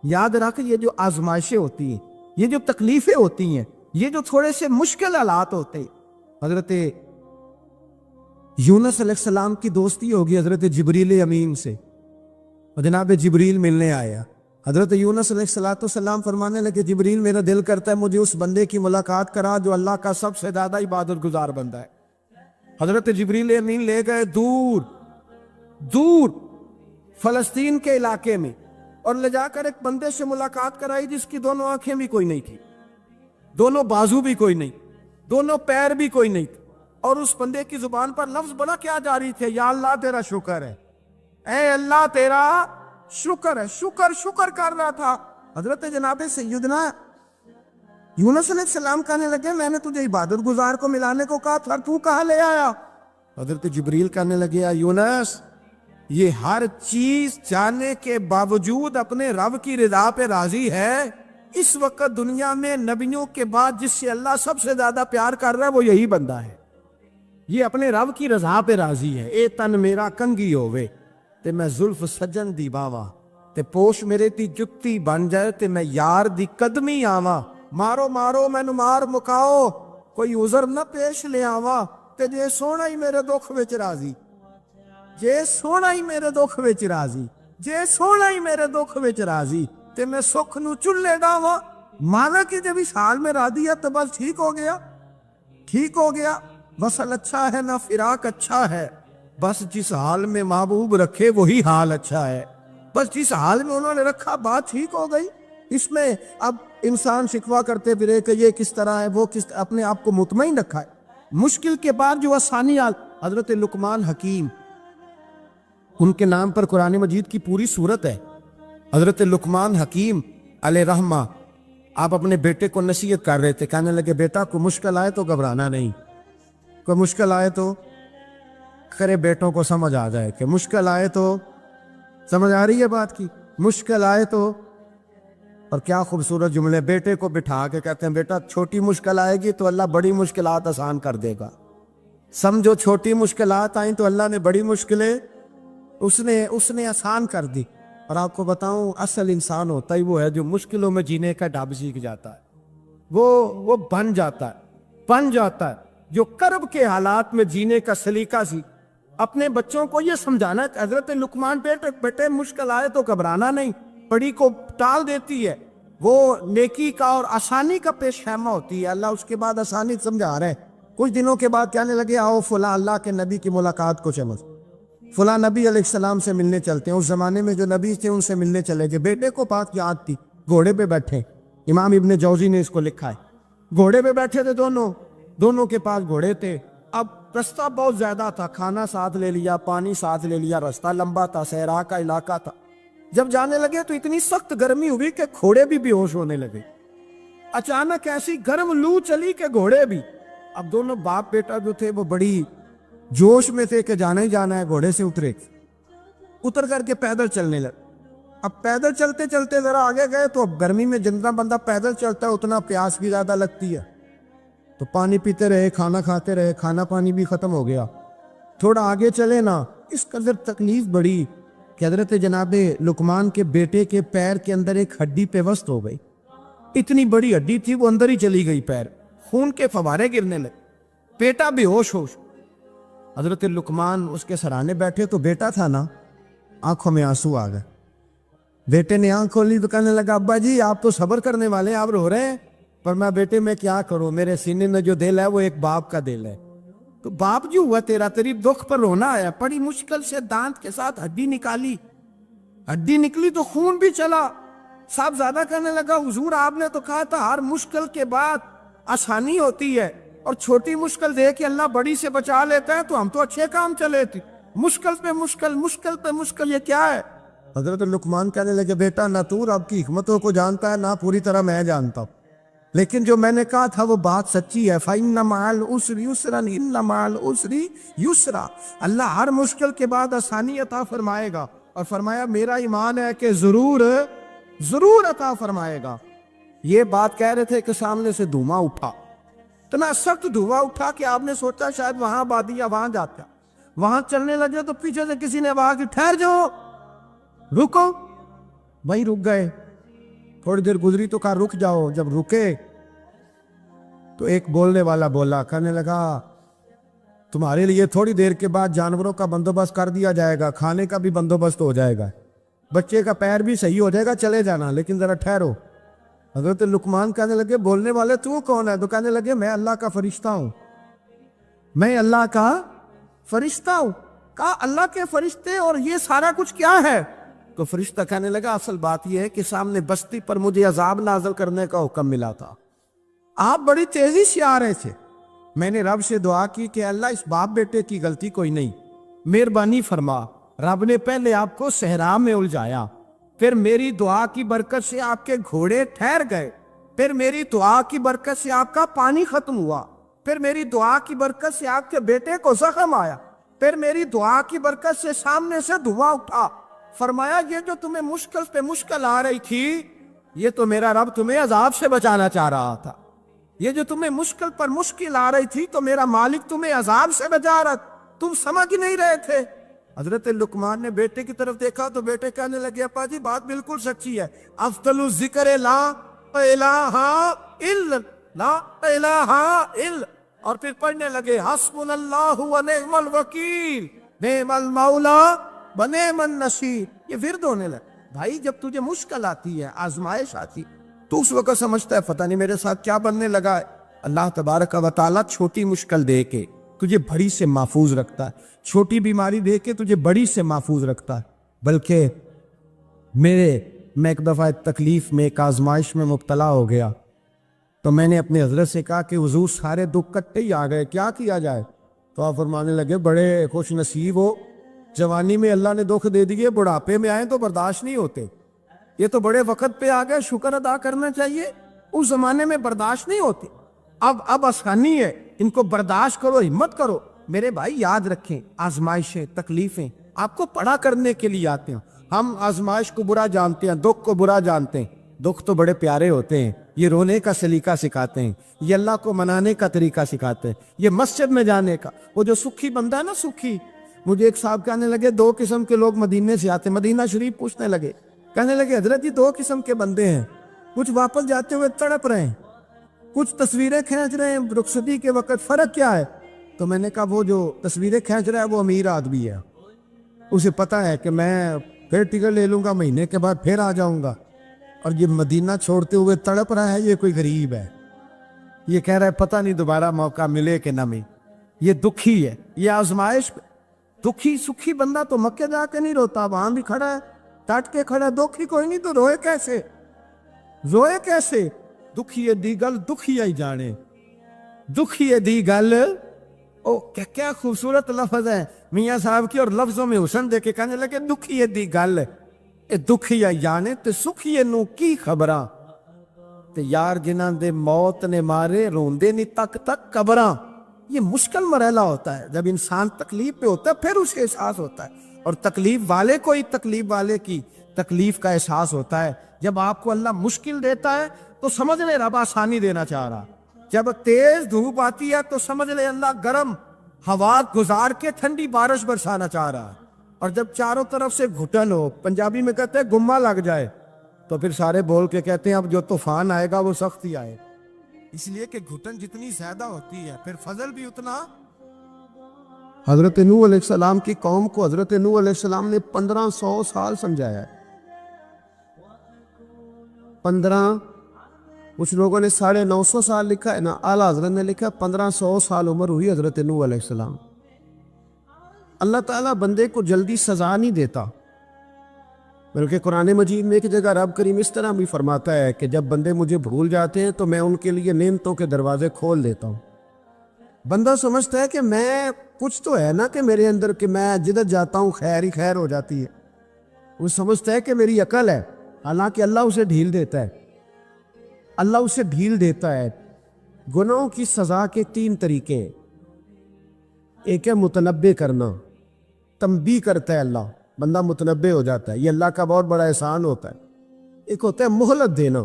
یاد رکھ یہ جو آزمائشیں ہوتی ہیں، یہ جو تکلیفیں ہوتی ہیں، یہ جو تھوڑے سے مشکل حالات ہوتے ہیں، حضرت یونس علیہ السلام کی دوستی ہوگی حضرت جبریل امین سے، اور جناب جبریل ملنے آیا۔ حضرت یونس علیہ السلام فرمانے لگے جبریل میرا دل کرتا ہے مجھے اس بندے کی ملاقات کرا جو اللہ کا سب سے زیادہ عبادت گزار بندہ ہے۔ حضرت جبریل امین لے گئے دور دور فلسطین کے علاقے میں، اور لے جا کر ایک بندے سے ملاقات کرائی جس کی دونوں آنکھیں بھی کوئی نہیں تھی، دونوں بازو بھی کوئی نہیں، دونوں پیر بھی کوئی نہیں تھی، اور اس بندے کی زبان پر لفظ بڑا کیا جاری تھے، یا اللہ تیرا شکر ہے، اے اللہ تیرا شکر ہے، شکر کر رہا تھا۔ حضرت جناب سیدنا یونس علیہ السلام کہنے لگے میں نے تجھے عبادت گزار کو ملانے کو کہا تھا، تو کہاں لے آیا؟ حضرت جبریل کہنے لگے یا یونس، یہ ہر چیز جانے کے باوجود اپنے رب کی رضا پہ راضی ہے۔ اس وقت دنیا میں نبیوں کے بعد جس سے اللہ سب سے زیادہ پیار کر رہا ہے وہ یہی بندہ ہے، یہ اپنے رب کی رضا پہ راضی ہے۔ اے تن میرا کنگھی ہووے تے میں زلف سجن دی باوا، تے پوش میرے تی جتی بن جائے تے میں یار دی قدمی آواں، مارو مارو مینو مار مکاؤ کوئی عذر نہ پیش لے آواں، تے جے سونا ہی میرے دکھ وچ راضی، جے سونا ہی میرے دکھ وچ راضی، جے سونا ہی میرے دکھ وچ راضی، تے میں سکھ نو چلے ڈاواں۔ مانا کہ جب اس حال میں راضی ہے تو بس ٹھیک ہو گیا، ٹھیک ہو گیا۔ وصل اچھا ہے نہ فراق اچھا ہے، بس جس حال میں محبوب رکھے وہی حال اچھا ہے، بس جس حال میں انہوں نے رکھا بات ٹھیک ہو گئی۔ اس میں اب انسان شکوہ کرتے پھرے کہ یہ کس طرح ہے، وہ کس، اپنے آپ کو مطمئن رکھا ہے۔ مشکل کے بعد جو آسانی حضرت لقمان حکیم، ان کے نام پر قرآن مجید کی پوری سورت ہے۔ حضرت لقمان حکیم علیہ رحمہ آپ اپنے بیٹے کو نصیحت کر رہے تھے، کہنے لگے بیٹا کوئی مشکل آئے تو گھبرانا نہیں، کوئی مشکل آئے تو کرے بیٹوں کو سمجھ آ جائے کہ مشکل آئے تو، سمجھ آ رہی ہے بات کی، مشکل آئے تو۔ اور کیا خوبصورت جملے، بیٹے کو بٹھا کے کہتے ہیں بیٹا چھوٹی مشکل آئے گی تو اللہ بڑی مشکلات آسان کر دے گا، سمجھو چھوٹی مشکلات آئیں تو اللہ نے بڑی مشکلیں اس نے آسان کر دی۔ اور آپ کو بتاؤں اصل انسان ہوتا ہی وہ ہے جو مشکلوں میں جینے کا ڈھب سیکھ جاتا ہے، وہ بن جاتا ہے، جو کرب کے حالات میں جینے کا سلیقہ سی۔ اپنے بچوں کو یہ سمجھانا کہ حضرت لقمان بیٹے مشکل آئے تو گھبرانا نہیں، بڑی کو ٹال دیتی ہے، وہ نیکی کا اور آسانی کا پیش خیمہ ہوتی ہے۔ اللہ اس کے بعد آسانی سمجھا رہے ہیں۔ کچھ دنوں کے بعد کہنے لگے آؤ فلاں اللہ کے نبی کی ملاقات کو سمجھ، فلاں نبی علیہ السلام سے ملنے چلتے ہیں۔ اس زمانے میں جو نبی تھے ان سے ملنے چلے گئے، بیٹے کو بات یاد تھی، گھوڑے پہ بیٹھے، امام ابن جوزی نے اس کو لکھا ہے، گھوڑے پہ بیٹھے تھے دونوں کے پاس گھوڑے تھے۔ اب رستہ بہت زیادہ تھا، کھانا ساتھ لے لیا، پانی ساتھ لے لیا، رستہ لمبا تھا، صحرا کا علاقہ تھا۔ جب جانے لگے تو اتنی سخت گرمی ہوئی کہ گھوڑے بھی بے ہوش ہونے لگے، اچانک ایسی گرم لو چلی کہ گھوڑے بھی۔ اب دونوں باپ بیٹا جو تھے وہ بڑی جوش میں تھے کہ جانا ہی جانا ہے، گھوڑے سے اتر کر کے پیدل چلنے لگے۔ اب پیدل چلتے چلتے ذرا آگے گئے تو اب گرمی میں جتنا بندہ پیدل چلتا ہے اتنا پیاس بھی زیادہ لگتی ہے، تو پانی پیتے رہے، کھانا کھاتے رہے، کھانا پانی بھی ختم ہو گیا۔ تھوڑا آگے چلے نا، اس قدر تکلیف بڑی کہ حضرت جناب لقمان کے بیٹے کے پیر کے اندر ایک ہڈی پیوست ہو گئی، اتنی بڑی ہڈی تھی وہ اندر ہی چلی گئی، پیر خون کے فوارے گرنے لگے، بیٹا بے ہوش ہوش۔ حضرت لقمان اس کے سرانے بیٹھے تو بیٹا تھا نا، آنکھوں میں آنسو آ گئے۔ بیٹے نے آنکھ کھولی تو کہنے لگا ابا جی آپ تو صبر کرنے والے ہیں، آپ رو رہے ہیں۔ پر میں بیٹے میں کیا کروں، میرے سینے میں جو دل ہے وہ ایک باپ کا دل ہے، تو باپ جو ہوا تیری دکھ پر رونا آیا۔ بڑی مشکل سے دانت کے ساتھ ہڈی نکالی، ہڈی نکلی تو خون بھی چلا۔ صاحب زیادہ کہنے لگا حضور آپ نے تو کہا تھا ہر مشکل کے بعد آسانی ہوتی ہے، اور چھوٹی مشکل دے کے اللہ بڑی سے بچا لیتا ہے، تو ہم تو اچھے کام چلے تھے، مشکل پہ مشکل، مشکل پہ مشکل، یہ کیا ہے؟ حضرت لقمان کہنے لگے بیٹا نہ تو رب کی حکمتوں کو جانتا ہے، نہ پوری طرح میں جانتا ہوں، لیکن جو میں نے کہا تھا وہ بات سچی ہے۔ فَإِنَّ مَعَ الْعُسْرِ يُسْرًا إِنَّ مَعَ الْعُسْرِ يُسْرًا، اللہ ہر مشکل کے بعد آسانی عطا فرمائے گا، اور فرمایا میرا ایمان ہے کہ ضرور عطا فرمائے گا۔ یہ بات کہہ رہے تھے کہ سامنے سے دھواں اٹھا، اتنا سخت دھواں اٹھا کہ آپ نے سوچا شاید وہاں آبادی یا وہاں جاتا، وہاں چلنے لگے تو پیچھے سے کسی نے آواز دی ٹھہر جاؤ، رکو، وہیں رک گئے۔ تھوڑی دیر گزری تو کہا رک جاؤ. جب رکے تو ایک بولنے والا بولا, کہنے لگا تمہارے لیے تھوڑی دیر کے بعد جانوروں کا بندوبست کر دیا جائے گا, کھانے کا بھی بندوبست ہو جائے گا, بچے کا پیر بھی صحیح ہو جائے گا, چلے جانا, لیکن ذرا ٹھہرو. حضرت لقمان کہنے لگے بولنے والے تو کون ہے؟ تو کہنے لگے میں اللہ کا فرشتہ ہوں, میں اللہ کا فرشتہ ہوں. کہا اللہ کے فرشتے اور یہ سارا کچھ کیا ہے؟ تو فرشتہ کہنے لگا اصل بات یہ ہے کہ سامنے بستی پر مجھے عذاب نازل کرنے کا حکم ملا تھا, آپ بڑی تیزی سے آ رہے تھے, میں نے رب سے دعا کی کہ اللہ اس باپ بیٹے کی غلطی کوئی نہیں, مہربانی فرما. رب نے پہلے آپ کو صحرا میں الجھایا, پھر میری دعا کی برکت سے آپ کے گھوڑے ٹھہر گئے, پھر میری دعا کی برکت سے آپ کا پانی ختم ہوا, پھر میری دعا کی برکت سے آپ کے بیٹے کو زخم آیا, پھر میری دعا کی برکت سے سامنے سے دھواں اٹھا. فرمایا یہ جو تمہیں مشکل پہ مشکل آ رہی تھی, یہ تو میرا رب تمہیں عذاب سے بچانا چاہ رہا تھا. یہ جو تمہیں مشکل پر مشکل آ رہی تھی تو میرا مالک تمہیں عذاب سے بچا رہا, تم سمجھ نہیں رہے تھے. حضرت لقمان نے بیٹے کی طرف دیکھا تو بیٹے کہنے لگے ابا جی بات بالکل سچی ہے, افضل الذکر لا الہ الا لا الہ الا, اور پھر پڑھنے لگے حسبنا اللہ و نعم الوکیل نعم المولا و نعم النصیر. یہ ورد ہونے لگا. بھائی جب تجھے مشکل آتی ہے, آزمائش آتی, تو اس وقت سمجھتا ہے پتہ نہیں میرے ساتھ کیا بننے لگا ہے. اللہ تبارک و تعالیٰ چھوٹی مشکل دے کے تجھے بڑی سے محفوظ رکھتا ہے, چھوٹی بیماری دے کے تجھے بڑی سے محفوظ رکھتا ہے. بلکہ میں ایک دفعہ تکلیف میں ایک آزمائش میں مبتلا ہو گیا, تو میں نے اپنے حضرت سے کہا کہ حضور سارے دکھ کٹے ہی آ گئے, کیا کیا جائے؟ تو آپ فرمانے لگے بڑے خوش نصیب ہو, جوانی میں اللہ نے دکھ دے دیے, بڑھاپے میں آئے تو برداشت نہیں ہوتے. یہ تو بڑے وقت پہ آ گئے, شکر ادا کرنا چاہیے, اس زمانے میں برداشت نہیں ہوتے. اب آسانی ہے, ان کو برداشت کرو, ہمت کرو. میرے بھائی یاد رکھیں, آزمائشیں تکلیفیں آپ کو پڑا کرنے کے لیے آتے ہیں. ہم آزمائش کو برا جانتے ہیں, دکھ کو برا جانتے ہیں. دکھ تو بڑے پیارے ہوتے ہیں, یہ رونے کا سلیقہ سکھاتے ہیں, یہ اللہ کو منانے کا طریقہ سکھاتے ہیں, یہ مسجد میں جانے کا. وہ جو سکھی بندہ ہے نا, سکھی, مجھے ایک صاحب کہنے لگے دو قسم کے لوگ مدینے سے آتے, مدینہ شریف پوچھنے لگے, کہنے لگے حضرت جی دو قسم کے بندے ہیں, کچھ واپس جاتے ہوئے تڑپ رہے ہیں, کچھ تصویریں کھینچ رہے ہیں رخصتی کے وقت, فرق کیا ہے؟ تو میں نے کہا وہ جو تصویریں کھینچ رہا ہے وہ امیر آدمی ہے, اسے پتا ہے کہ میں پھر ٹکٹ لے لوں گا, مہینے کے بعد پھر آ جاؤں گا. اور یہ مدینہ چھوڑتے ہوئے تڑپ رہا ہے, یہ کوئی غریب ہے, یہ کہہ رہا ہے پتہ نہیں دوبارہ موقع ملے کہ نہ ملے. یہ دکھی ہے, یہ آزمائش. دکھی سکھی بندہ تو مکے جا کے نہیں روتا, وہاں بھی کھڑا ہے, ڈٹ کے کھڑا ہے. دکھی کوئی نہیں تو روئے کیسے, روئے کیسے؟ دکھی دی گل دکھی ہی جانے, دکھی دی گل. او کیا خوبصورت لفظ ہے میاں صاحب کی, اور لفظوں میں حسن دے کے کہنے لگے دکھی دی گل, اے دکھی ہی جانے تے سکھی نو کی خبراں, تے یار جنہاں دے موت نے مارے روندے نہیں تک تک قبراں. یہ مشکل مرحلہ ہوتا ہے, جب انسان تکلیف پہ ہوتا ہے پھر اسے احساس ہوتا ہے, اور تکلیف والے کو ہی تکلیف والے کی تکلیف کا احساس ہوتا ہے. جب آپ کو اللہ مشکل دیتا ہے تو سمجھ لے رب آسانی دینا چاہ رہا, جب تیز دھوپ آتی ہے تو سمجھ لے اللہ گرم ہوا گزار کے ٹھنڈی بارش برسانا چاہ رہا, اور جب چاروں طرف سے گھٹن ہو, پنجابی میں کہتے ہیں گما لگ جائے, تو پھر سارے بول کے کہتے ہیں اب جو طوفان آئے گا وہ سخت ہی آئے. اس لیے کہ گھٹن جتنی زیادہ ہوتی ہے پھر فضل بھی اتنا. حضرت نوح علیہ السلام کی قوم کو حضرت نوح علیہ السلام نے 1500 سال سمجھایا ہے. 15, کچھ لوگوں نے 950 سال لکھا ہے نا, اعلیٰ حضرت نے لکھا 1500 سال عمر ہوئی حضرت نوح علیہ السلام. اللہ تعالیٰ بندے کو جلدی سزا نہیں دیتا, بلکہ قرآن مجید میں ایک جگہ رب کریم اس طرح بھی فرماتا ہے کہ جب بندے مجھے بھول جاتے ہیں تو میں ان کے لیے نعمتوں کے دروازے کھول دیتا ہوں. بندہ سمجھتا ہے کہ میں کچھ تو ہے نا کہ میرے اندر, کہ میں جدھر جاتا ہوں خیر ہی خیر ہو جاتی ہے. وہ سمجھتا ہے کہ میری عقل ہے, حالانکہ اللہ اسے ڈھیل دیتا ہے. اللہ اسے ڈھیل دیتا ہے. گناہوں کی سزا کے 3 طریقے, ایک ہے متنبع کرنا, تنبیہ کرتا ہے اللہ, بندہ متنبع ہو جاتا ہے, یہ اللہ کا بہت بڑا احسان ہوتا ہے. ایک ہوتا ہے مہلت دینا,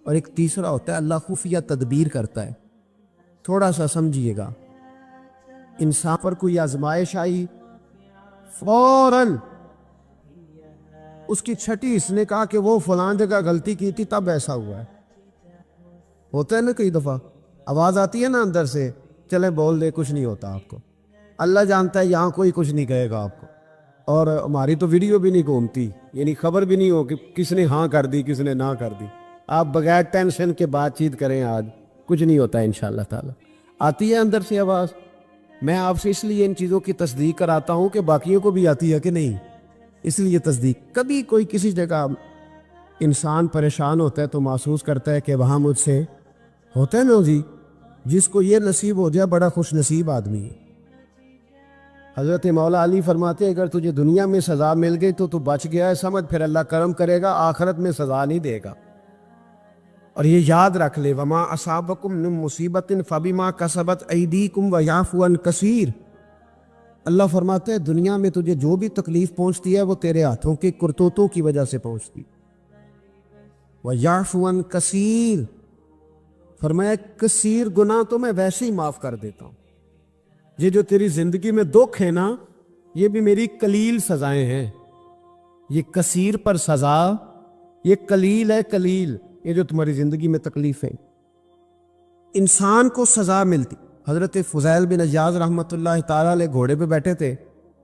اور ایک تیسرا ہوتا ہے اللہ خفیہ تدبیر کرتا ہے. تھوڑا سا سمجھیے گا, انسان پر کوئی آزمائش آئی, فوراً اس کی چھٹی اس نے کہا کہ وہ فلاں جگہ غلطی کی تھی تب ایسا ہوا ہے. ہوتا ہے نا کئی دفعہ آواز آتی ہے نا اندر سے، چلے بول دے کچھ نہیں ہوتا آپ کو. اللہ جانتا ہے یہاں کوئی کچھ نہیں کہے گا آپ کو، اور ہماری تو ویڈیو بھی نہیں گھومتی، یعنی خبر بھی نہیں ہو کہ کس نے ہاں کر دی کس نے نہ کر دی. آپ بغیر ٹینشن کے بات چیت کریں، آج کچھ نہیں ہوتا ہے انشاءاللہ تعالی. آتی ہے اندر سے آواز. میں آپ سے اس لیے ان چیزوں کی تصدیق کراتا ہوں کہ باقیوں کو بھی آتی ہے کہ نہیں، اس لیے تصدیق. کبھی کوئی کسی جگہ انسان پریشان ہوتا ہے تو محسوس کرتا ہے کہ وہاں مجھ سے ہوتا ہے نا جی، جس کو یہ نصیب ہو جائے بڑا خوش نصیب آدمی ہے. حضرت مولا علی فرماتے ہیں اگر تجھے دنیا میں سزا مل گئی تو بچ گیا ہے سمجھ، پھر اللہ کرم کرے گا، آخرت میں سزا نہیں دے گا. اور یہ یاد رکھ لے، وما اصابکم من مصیبت فبما کسبت ایدیکم ویعفو عن کثیر. اللہ فرماتے ہیں دنیا میں تجھے جو بھی تکلیف پہنچتی ہے وہ تیرے ہاتھوں کے کرتوتوں کی وجہ سے پہنچتی. ویعفو عن کثیر، فرمایا کثیر گناہ تو میں ویسے ہی معاف کر دیتا ہوں. یہ جو تیری زندگی میں دکھ ہے نا، یہ بھی میری قلیل سزائیں ہیں. یہ کثیر پر سزا، یہ قلیل ہے. قلیل یہ جو تمہاری زندگی میں تکلیف ہے. انسان کو سزا ملتی. حضرت فضیل بن عیاض رحمۃ اللہ تعالی علیہ گھوڑے پہ بیٹھے تھے،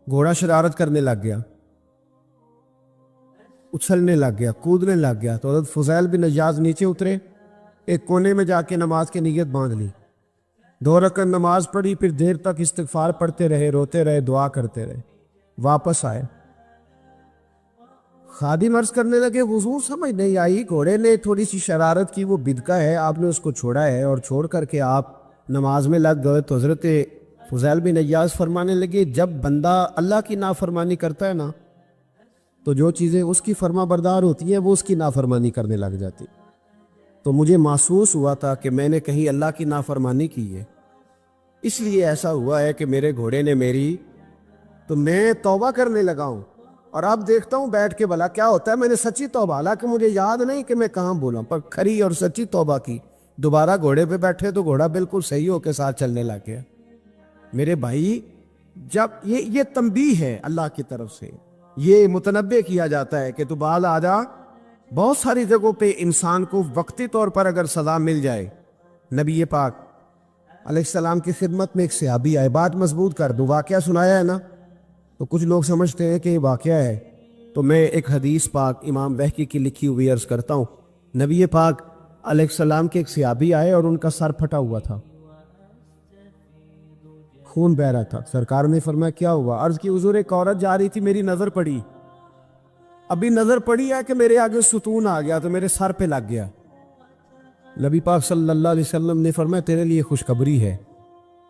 گھوڑا شرارت کرنے لگ گیا، اچھلنے لگ گیا، کودنے لگ گیا. تو حضرت فضیل بن عیاض نیچے اترے، ایک کونے میں جا کے نماز کی نیت باندھ لی، 2 رکعت نماز پڑھی، پھر دیر تک استغفار پڑھتے رہے، روتے رہے، دعا کرتے رہے. واپس آئے، خادم عرض کرنے لگے حضور سمجھ نہیں آئی، گھوڑے نے تھوڑی سی شرارت کی، وہ بدکا ہے، آپ نے اس کو چھوڑا ہے اور چھوڑ کر کے آپ نماز میں لگ گئے. تو حضرت فضیل بن عیاض فرمانے لگے جب بندہ اللہ کی نافرمانی کرتا ہے نا تو جو چیزیں اس کی فرما بردار ہوتی ہیں وہ اس کی نافرمانی کرنے لگ جاتی. تو مجھے محسوس ہوا تھا کہ میں نے کہیں اللہ کی نافرمانی کی ہے، اس لیے ایسا ہوا ہے کہ میرے گھوڑے نے میری، تو میں توبہ کرنے لگا ہوں. اور اب دیکھتا ہوں بیٹھ کے بھلا کیا ہوتا ہے. میں نے سچی توبہ، حالانکہ مجھے یاد نہیں کہ میں کہاں بولا، پر کھری اور سچی توبہ کی. دوبارہ گھوڑے پہ بیٹھے تو گھوڑا بالکل صحیح ہو کے ساتھ چلنے لگ گیا. میرے بھائی جب یہ تنبیہ ہے اللہ کی طرف سے، یہ متنبہ کیا جاتا ہے کہ تو بال آ جا. بہت ساری جگہوں پہ انسان کو وقتی طور پر اگر سزا مل جائے، نبی پاک علیہ السلام کی خدمت میں ایک صحابی آئے، بات مضبوط کر دوں، واقعہ سنایا ہے نا تو کچھ لوگ سمجھتے ہیں کہ یہ واقعہ ہے، تو میں ایک حدیث پاک امام بہقی کی لکھی ہوئی عرض کرتا ہوں. نبی پاک علیہ السلام کے ایک صحابی آئے اور ان کا سر پھٹا ہوا تھا، خون بہ رہا تھا. سرکار نے فرمایا کیا ہوا؟ عرض کی حضور ایک عورت جا رہی تھی، میری نظر پڑی، ابھی نظر پڑی ہے کہ میرے آگے ستون آ گیا تو میرے سر پہ لگ گیا. نبی پاک صلی اللہ علیہ وسلم نے فرمایا تیرے لیے خوشخبری ہے،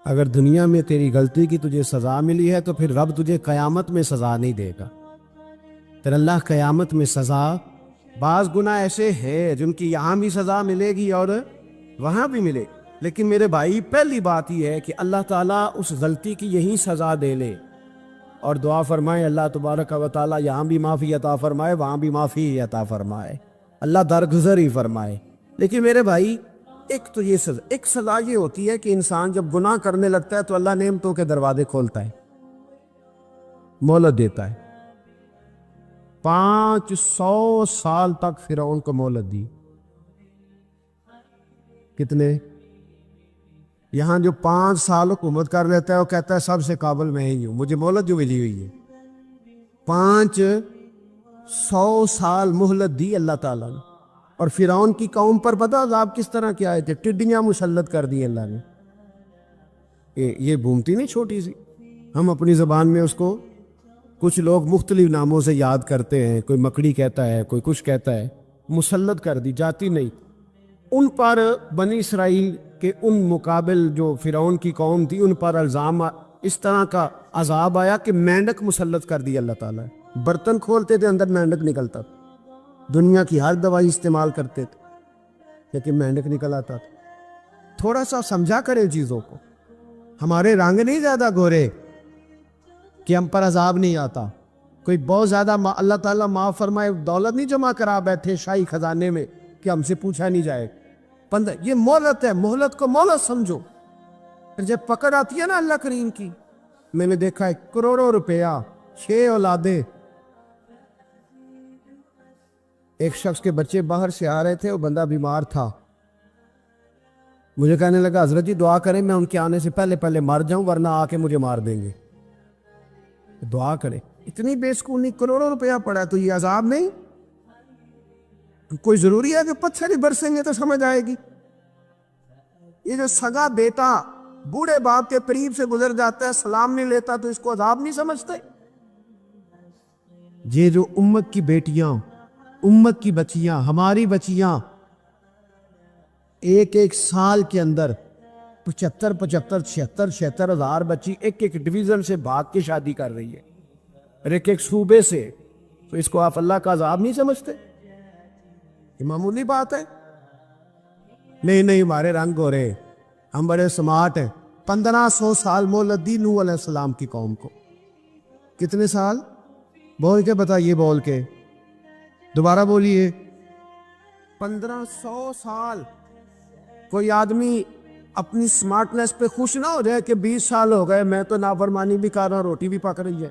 اگر دنیا میں تیری غلطی کی تجھے سزا ملی ہے تو پھر رب تجھے قیامت میں سزا نہیں دے گا. تیرا اللہ قیامت میں سزا، بعض گناہ ایسے ہیں جن کی یہاں بھی سزا ملے گی اور وہاں بھی ملے، لیکن میرے بھائی پہلی بات یہ ہے کہ اللہ تعالیٰ اس غلطی کی یہی سزا دے لے اور دعا فرمائے اللہ تبارک و تعالیٰ یہاں بھی معافی عطا فرمائے، وہاں بھی معافی عطا فرمائے، اللہ درگزر ہی فرمائے. لیکن میرے بھائی ایک تو یہ سزا، ایک سزا یہ ہوتی ہے کہ انسان جب گناہ کرنے لگتا ہے تو اللہ نعمتوں کے دروازے کھولتا ہے، مہلت دیتا ہے. 500 سال تک فرعون کو مہلت دی. کتنے؟ یہاں جو 5 سال حکومت کر لیتا ہے وہ کہتا ہے سب سے قابل میں ہی ہوں، مجھے مہلت جو ملی ہوئی ہے. 500 سال مہلت دی اللہ تعالیٰ نے. اور فرعون کی قوم پر پتہ عذاب کس طرح کیا آئے تھے؟ ٹڈیاں مسلط کر دی اللہ نے. یہ بھومتی نہیں چھوٹی سی، ہم اپنی زبان میں اس کو کچھ لوگ مختلف ناموں سے یاد کرتے ہیں، کوئی مکڑی کہتا ہے، کوئی کچھ کہتا ہے. مسلط کر دی، جاتی نہیں. ان پر بنی اسرائیل کے ان مقابل جو فرعون کی قوم تھی ان پر الزام اس طرح کا عذاب آیا کہ مینڈک مسلط کر دی اللہ تعالیٰ. برتن کھولتے تھے اندر مینڈک نکلتا تھا، دنیا کی ہر دوائی استعمال کرتے تھے لیکن مینڈک نکل آتا تھا. تھوڑا سا سمجھا کریں چیزوں کو. ہمارے رنگ نہیں زیادہ گورے کہ ہم پر عذاب نہیں آتا. کوئی بہت زیادہ اللہ تعالیٰ معاف فرمائے دولت نہیں جمع کرا بیٹھے شاہی خزانے میں کہ ہم سے پوچھا نہیں جائے. یہ مہلت ہے، مہلت کو مہلت سمجھو. پھر جب پکڑ آتی ہے نا اللہ کریم کی، میں نے دیکھا ہے کروڑوں روپیہ، 6 اولادیں، ایک شخص کے بچے باہر سے آ رہے تھے، وہ بندہ بیمار تھا. مجھے کہنے لگا حضرت جی دعا کریں میں ان کے آنے سے پہلے پہلے مر جاؤں ورنہ آ کے مجھے مار دیں گے. دعا کریں. اتنی بے سکونی، کروڑوں روپیہ پڑا ہے تو یہ عذاب نہیں؟ کوئی ضروری ہے کہ پتھر ہی برسیں گے تو سمجھ آئے گی؟ یہ جو سگا بیٹا بوڑھے باپ کے قریب سے گزر جاتا ہے، سلام نہیں لیتا، تو اس کو عذاب نہیں سمجھتے؟ یہ جو امت کی بیٹیاں، امت کی بچیاں، ہماری بچیاں ایک ایک سال کے اندر 75 76 ہزار بچی ایک ایک ڈویژن سے بھاگ کے شادی کر رہی ہے، اور ایک ایک صوبے سے، تو اس کو آپ اللہ کا عذاب نہیں سمجھتے؟ یہ معمولی بات ہے. نہیں ہمارے رنگ ہو رہے، ہم بڑے سمارٹ ہیں. 1500 سال مہلت دی نوح علیہ السلام کی قوم کو. کتنے سال؟ بول کے بتائیے، بول کے دوبارہ بولیے. 1500 سال. کوئی آدمی اپنی سمارٹنس پہ خوش نہ ہو جائے کہ 20 سال ہو گئے میں تو نافرمانی بھی کر رہا ہوں، روٹی بھی پک رہی ہے.